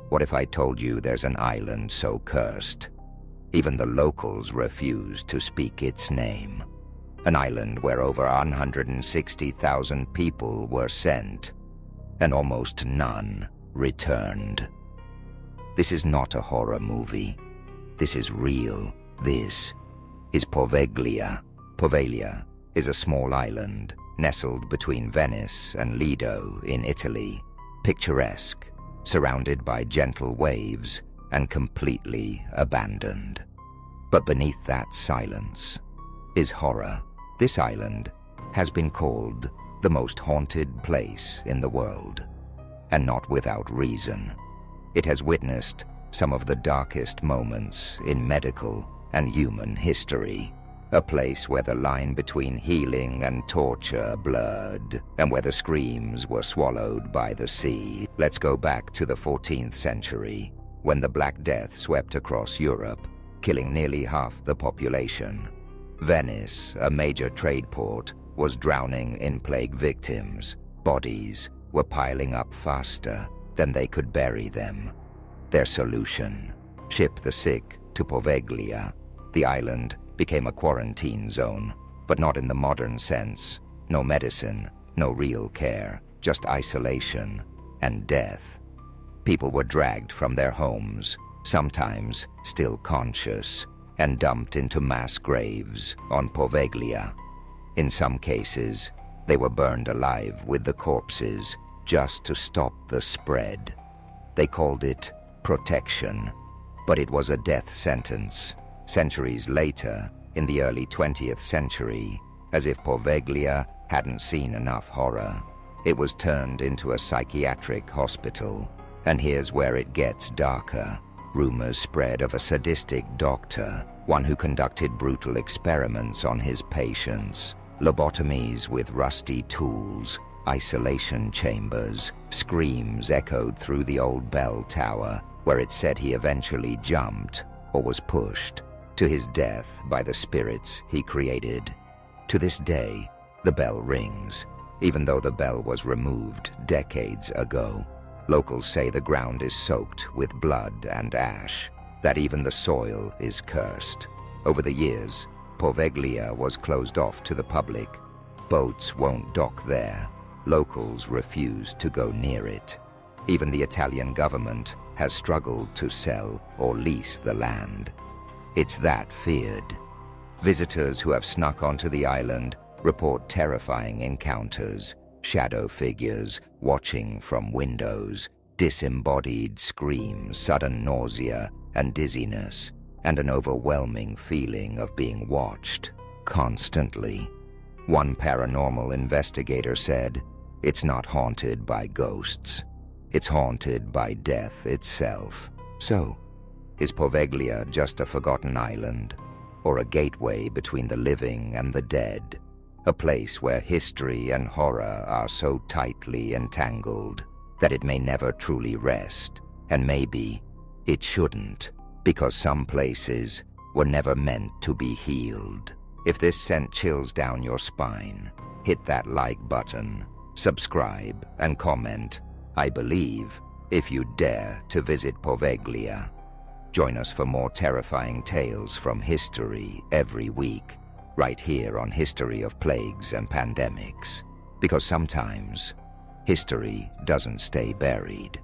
What if I told you there's an island so cursed? Even the locals refuse to speak its name. An island where over 160,000 people were sent, and almost none returned. This is not a horror movie. This is real. This is Poveglia. Poveglia is a small island nestled between Venice and Lido in Italy, picturesque, surrounded by gentle waves and completely abandoned. But beneath that silence is horror. This island has been called the most haunted place in the world, and not without reason. It has witnessed some of the darkest moments in medical and human history, a place where the line between healing and torture blurred, and where the screams were swallowed by the sea. Let's go back to the 14th century, when the Black Death swept across Europe, killing nearly half the population. Venice, a major trade port, was drowning in plague victims. Bodies were piling up faster than they could bury them. Their solution: ship the sick to Poveglia. The island became a quarantine zone, but not in the modern sense. No medicine, no real care, just isolation and death. People were dragged from their homes, sometimes still conscious, and dumped into mass graves on Poveglia. In some cases, they were burned alive with the corpses just to stop the spread. They called it protection, but it was a death sentence. Centuries later, in the early 20th century, as if Poveglia hadn't seen enough horror, it was turned into a psychiatric hospital. And here's where it gets darker. Rumors spread of a sadistic doctor, one who conducted brutal experiments on his patients, lobotomies with rusty tools, isolation chambers. Screams echoed through the old bell tower, where it said he eventually jumped, or was pushed, to his death by the spirits he created. To this day, the bell rings, even though the bell was removed decades ago. Locals say the ground is soaked with blood and ash, that even the soil is cursed. Over the years, Poveglia was closed off to the public. Boats won't dock there. Locals refuse to go near it. Even the Italian government has struggled to sell or lease the land. It's that feared. Visitors who have snuck onto the island report terrifying encounters, shadow figures watching from windows, disembodied screams, sudden nausea and dizziness, and an overwhelming feeling of being watched constantly. One paranormal investigator said, "It's not haunted by ghosts. It's haunted by death itself." So, is Poveglia just a forgotten island, or a gateway between the living and the dead? A place where history and horror are so tightly entangled that it may never truly rest, and maybe it shouldn't, because some places were never meant to be healed. If this sent chills down your spine, hit that like button, subscribe, and comment, "I believe," if you dare to visit Poveglia. Join us for more terrifying tales from history every week, right here on History of Plagues and Pandemics. Because sometimes, history doesn't stay buried.